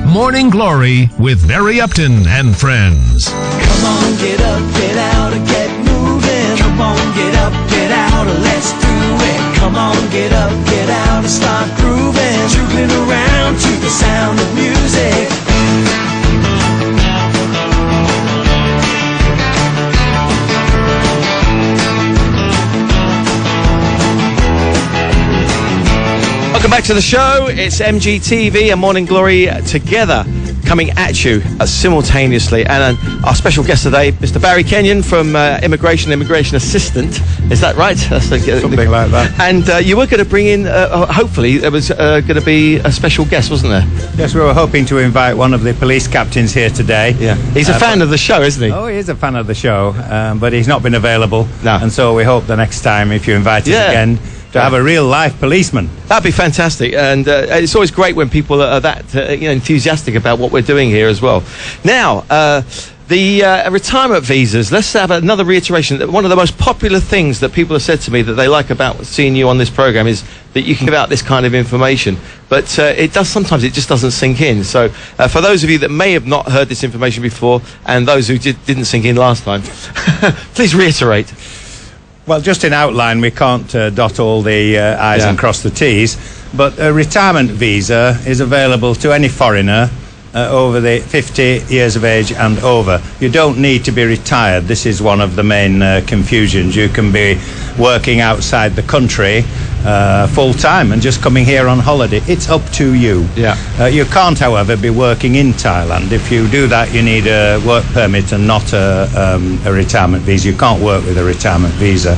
Morning Glory with Barry Upton and friends. Come on, get up, get out, and get moving. Come on, get up, get out, and let's do it. Come on, get up, get out, and start grooving. Juggling around to the sound of music. Welcome back to the show. It's MGTV and Morning Glory together coming at you simultaneously. And our special guest today, Mr. Barry Kenyon from Immigration Assistant. Is that right? Something like that. And you were going to bring in, hopefully, there was going to be a special guest, wasn't there? Yes, we were hoping to invite one of the police captains here today. Yeah. He's a fan of the show, isn't he? Oh, he is a fan of the show, but he's not been available. No. And so we hope the next time, if you invite us again, to have a real life policeman. That'd be fantastic, and it's always great when people are that enthusiastic about what we're doing here as well. Now, the retirement visas. Let's have another reiteration. One of the most popular things that people have said to me that they like about seeing you on this program is that you can give out this kind of information, but it just doesn't sink in. So, for those of you that may have not heard this information before, and those who didn't sink in last time, please reiterate. Well, just in outline, we can't dot all the I's and cross the T's, but a retirement visa is available to any foreigner over the 50 years of age and over. You don't need to be retired. This is one of the main confusions. You can be working outside the country full time and just coming here on holiday. It's up to you. You can't, however, be working in Thailand. If you do that, you need a work permit and not a retirement visa. You can't work with a retirement visa.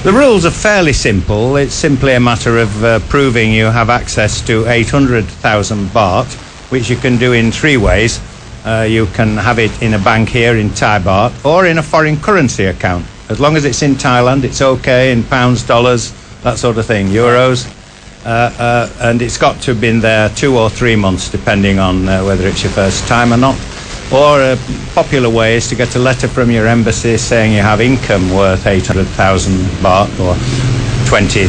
The rules are fairly simple. It's simply a matter of proving you have access to 800,000 baht, which you can do in three ways. You can have it in a bank here in Thai baht or in a foreign currency account. As long as it's in Thailand, it's okay, in pounds, dollars, that sort of thing, euros. And it's got to have been there 2 or 3 months, depending on whether it's your first time or not. Or a popular way is to get a letter from your embassy saying you have income worth 800,000 baht or $20,000,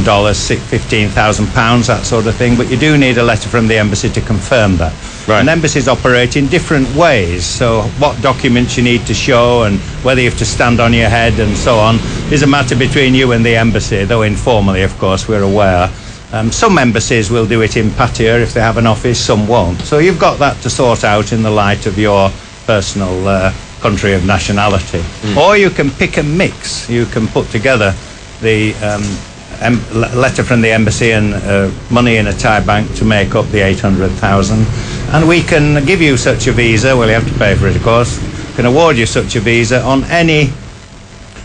£15,000, that sort of thing. But you do need a letter from the embassy to confirm that. Right. And embassies operate in different ways. So what documents you need to show and whether you have to stand on your head and so on is a matter between you and the embassy, though informally, of course, we're aware. Some embassies will do it in Pattaya if they have an office, some won't. So you've got that to sort out in the light of your personal country of nationality. Or you can pick and mix. You can put together the letter from the embassy and money in a Thai bank to make up the 800,000. And we can give you such a visa. Well, you have to pay for it, of course. We can award you such a visa on any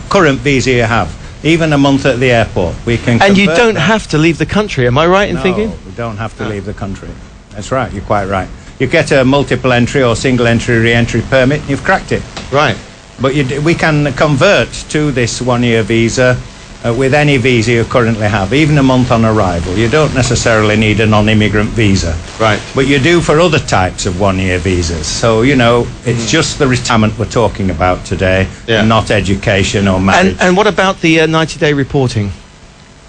current visa you have. Even a month at the airport, we can. And you don't have to leave the country. Am I right in thinking? No, we don't have to leave the country. That's right. You're quite right. You get a multiple entry or single entry re-entry permit. You've cracked it. Right. But we can convert to this 1 year visa with any visa you currently have, even a month on arrival. You don't necessarily need a non-immigrant visa. Right. But you do for other types of 1 year visas. So, it's just the retirement we're talking about today, and not education or marriage. And what about the 90-day reporting?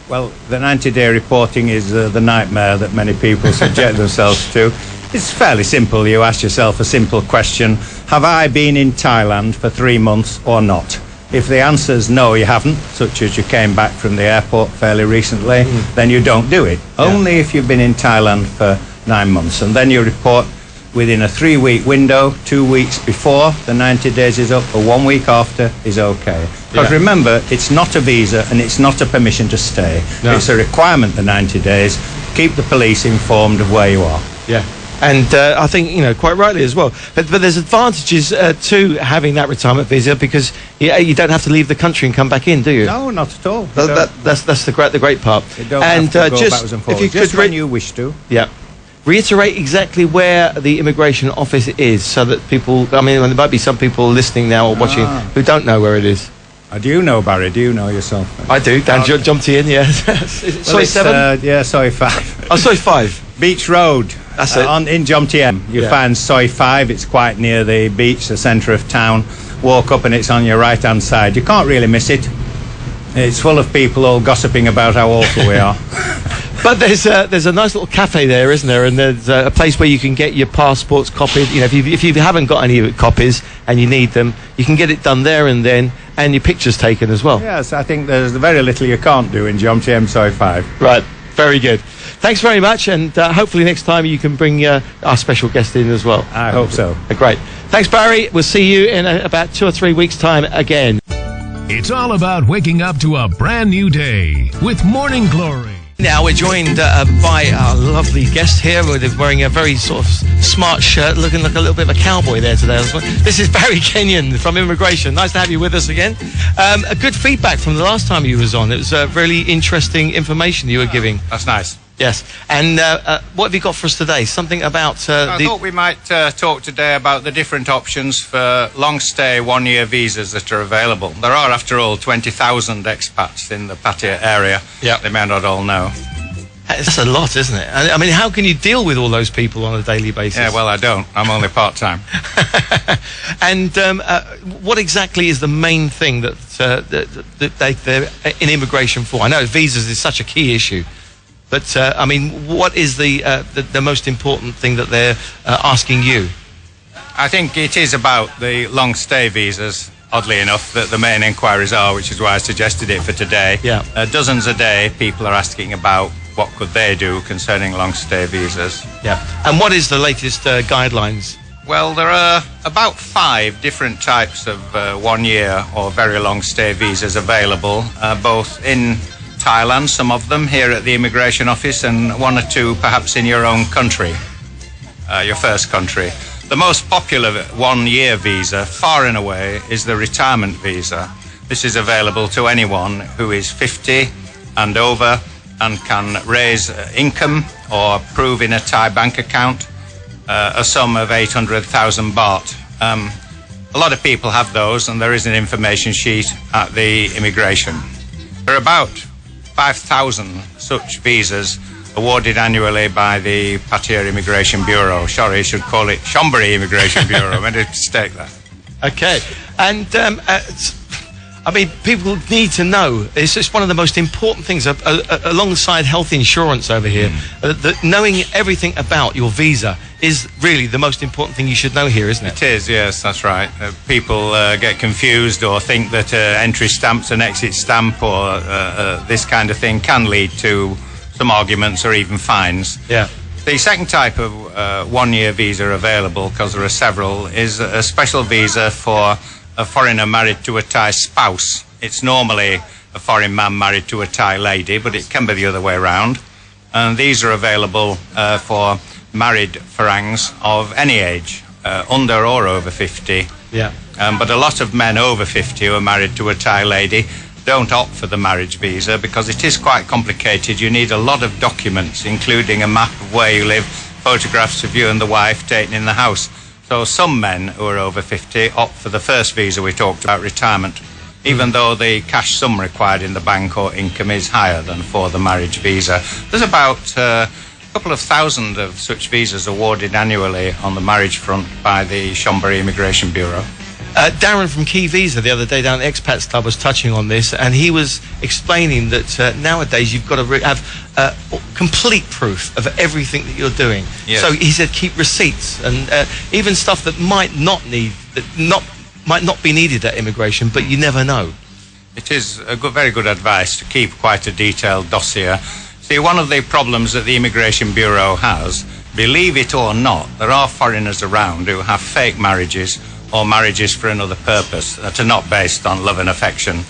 Well, the 90-day reporting is the nightmare that many people subject themselves to. It's fairly simple. You ask yourself a simple question: have I been in Thailand for 3 months or not? If the answer is no, you haven't, such as you came back from the airport fairly recently, then you don't do it. Only if you've been in Thailand for 9 months. And then you report within a 3-week window, 2 weeks before the 90 days is up, or 1 week after is okay. Because remember, it's not a visa and it's not a permission to stay. No. It's a requirement, the 90 days. Keep the police informed of where you are. Yeah. And I think, quite rightly as well. But there's advantages to having that retirement visa because you don't have to leave the country and come back in, do you? No, not at all. That's the great part. You don't have to go backwards and forwards. If you could when you wish to. Yeah. Reiterate exactly where the immigration office is so that people, there might be some people listening now or watching who don't know where it is. Do you know, Barry? Do you know yourself? I do. Dan jumped in, yeah. Soi 7? Yeah, Soi 5. Oh, Soi 5. Beach Road. That's it. In Jomtien, you find Soi 5. It's quite near the beach, the centre of town. Walk up and it's on your right-hand side. You can't really miss it. It's full of people all gossiping about how awful we are. But there's a nice little cafe there, isn't there? And there's a place where you can get your passports copied. You know, if you haven't got any copies and you need them, you can get it done there and then, and your pictures taken as well. Yes, I think there's very little you can't do in Geometry M5. Right, very good. Thanks very much, and hopefully next time you can bring our special guest in as well. I hope so. Great. Thanks, Barry. We'll see you in about 2 or 3 weeks' time again. It's all about waking up to a brand new day with Morning Glory. Now we're joined by our lovely guest here, wearing a very sort of smart shirt, looking like a little bit of a cowboy there today. This is Barry Kenyon from Immigration. Nice to have you with us again. A good feedback from the last time you was on. It was really interesting information you were giving. That's nice. Yes. And what have you got for us today? Something about... I thought we might talk today about the different options for long-stay one-year visas that are available. There are, after all, 20,000 expats in the Pattaya area. Yeah. They may not all know. That's a lot, isn't it? I mean, how can you deal with all those people on a daily basis? Yeah, well, I don't. I'm only part-time. And what exactly is the main thing that they're in immigration for? I know visas is such a key issue. But, I mean, what is the most important thing that they're asking you? I think it is about the long-stay visas, oddly enough, that the main inquiries are, which is why I suggested it for today. Yeah. Dozens a day, people are asking about what could they do concerning long-stay visas. Yeah. And what is the latest guidelines? Well, there are about 5 different types of one-year or very long-stay visas available, both in Thailand, some of them here at the immigration office, and 1 or 2 perhaps in your own country, your first country. The most popular one-year visa, far and away, is the retirement visa. This is available to anyone who is 50 and over and can raise income or prove in a Thai bank account a sum of 800,000 baht. A lot of people have those, and there is an information sheet at the immigration. There are about 5,000 such visas awarded annually by the Pattaya Immigration Bureau. Sorry, I should call it Chonburi Immigration Bureau. I made a mistake there. Okay. And, I mean, people need to know. It's just one of the most important things, alongside health insurance over here, that knowing everything about your visa is really the most important thing you should know here, isn't it? It is, yes, that's right. People get confused or think that entry stamp's an exit stamp or this kind of thing can lead to some arguments or even fines. Yeah. The second type of one-year visa available, because there are several, is a special visa for a foreigner married to a Thai spouse. It's normally a foreign man married to a Thai lady, but it can be the other way around. And these are available for married Farangs of any age, under or over 50. Yeah. But a lot of men over 50 who are married to a Thai lady don't opt for the marriage visa because it is quite complicated. You need a lot of documents, including a map of where you live, photographs of you and the wife taken in the house. So some men who are over 50 opt for the first visa we talked about, retirement, even though the cash sum required in the bank or income is higher than for the marriage visa. There's about a couple of thousand of such visas awarded annually on the marriage front by the Chonburi Immigration Bureau. Darren from Key Visa the other day down at Expats Club was touching on this, and he was explaining that nowadays you've got to have complete proof of everything that you're doing. Yes. So he said keep receipts and even stuff that might not be needed at immigration, but you never know. It is very good advice to keep quite a detailed dossier. See, one of the problems that the Immigration Bureau has, believe it or not, there are foreigners around who have fake marriages or marriages for another purpose that are not based on love and affection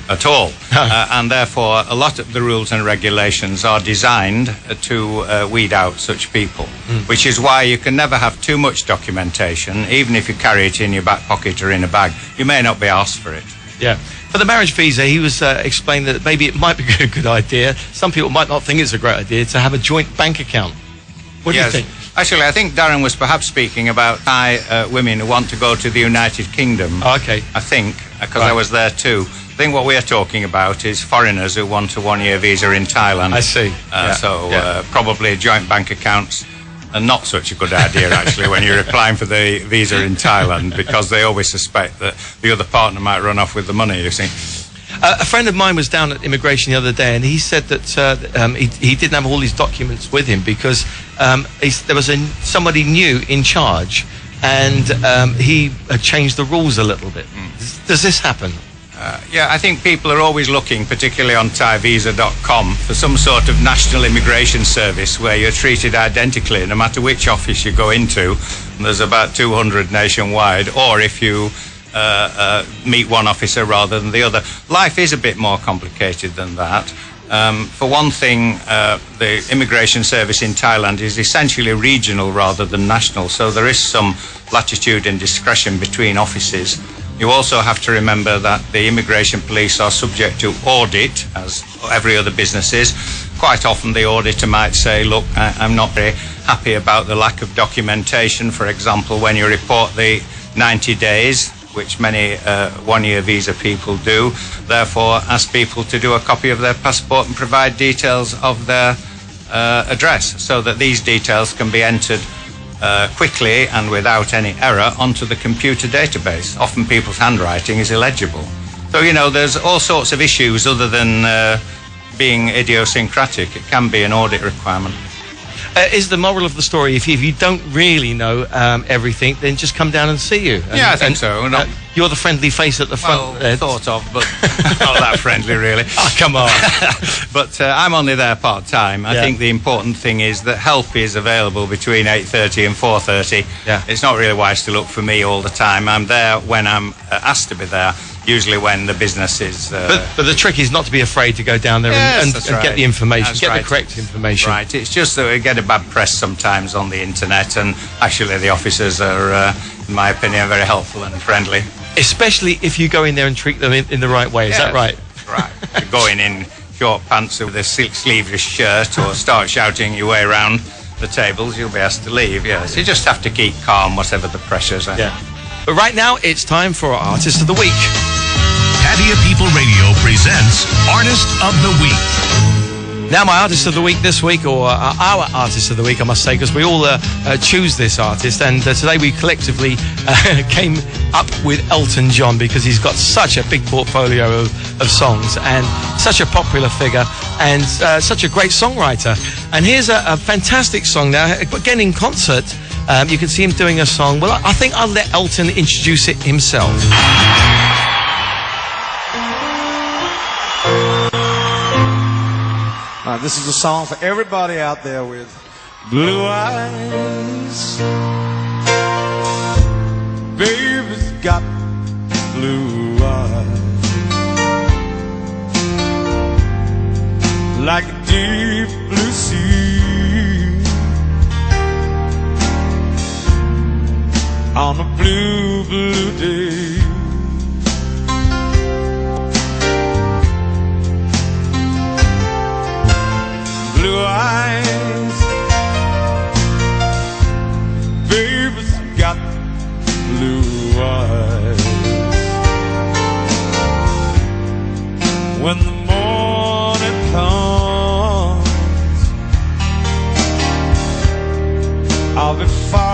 at all. And therefore, a lot of the rules and regulations are designed to weed out such people, which is why you can never have too much documentation, even if you carry it in your back pocket or in a bag. You may not be asked for it. Yeah. For the marriage visa, he was explaining that maybe it might be a good idea. Some people might not think it's a great idea to have a joint bank account. What do you think? Actually, I think Darren was perhaps speaking about Thai women who want to go to the United Kingdom. Oh, okay. I think, because I was there too. I think what we're talking about is foreigners who want a one-year visa in Thailand. I see. Probably joint bank accounts are not such a good idea, actually, when you're applying for the visa in Thailand, because they always suspect that the other partner might run off with the money, you see. A friend of mine was down at immigration the other day, and he said that he didn't have all his documents with him because there was somebody new in charge, and he had changed the rules a little bit. Does this happen? Yeah, I think people are always looking, particularly on thaivisa.com, for some sort of national immigration service where you're treated identically no matter which office you go into. And there's about 200 nationwide, or if you meet one officer rather than the other. Life is a bit more complicated than that. For one thing, the immigration service in Thailand is essentially regional rather than national, so there is some latitude and discretion between offices. You also have to remember that the immigration police are subject to audit, as every other business is. Quite often the auditor might say, look, I'm not very happy about the lack of documentation. For example, when you report the 90 days, which many one-year visa people do, therefore ask people to do a copy of their passport and provide details of their address, so that these details can be entered quickly and without any error onto the computer database. Often people's handwriting is illegible. So, you know, there's all sorts of issues other than being idiosyncratic. It can be an audit requirement. Is the moral of the story, if you don't really know everything, then just come down and see you? Yeah, I think so. You're the friendly face at the front. Well, sort of, but not that friendly, really. Oh, come on. But I'm only there part-time. I think the important thing is that help is available between 8:30 and 4:30. Yeah. It's not really wise to look for me all the time. I'm there when I'm asked to be there, usually when the business is... But the trick is not to be afraid to go down there and get the information, the correct information. Right, it's just that we get a bad press sometimes on the internet, and actually the officers are, in my opinion, very helpful and friendly. Especially if you go in there and treat them in the right way, is that right? Right. You're going in short pants with a sleeveless shirt or start shouting your way around the tables, you'll be asked to leave, yes. You just have to keep calm, whatever the pressures are. Yeah. But right now, it's time for our Artist of the Week. Pattaya People Radio presents Artist of the Week. Now, my Artist of the Week this week, or our Artist of the Week, I must say, because we all choose this artist, and today we collectively came up with Elton John, because he's got such a big portfolio of songs, and such a popular figure, and such a great songwriter. And here's a fantastic song now, again in concert. You can see him doing a song. Well, I think I'll let Elton introduce it himself. This is a song for everybody out there with blue eyes. Baby's got blue eyes, like a deep blue sea on a blue, blue day. Blue eyes, baby's got blue eyes. When the morning comes, I'll be far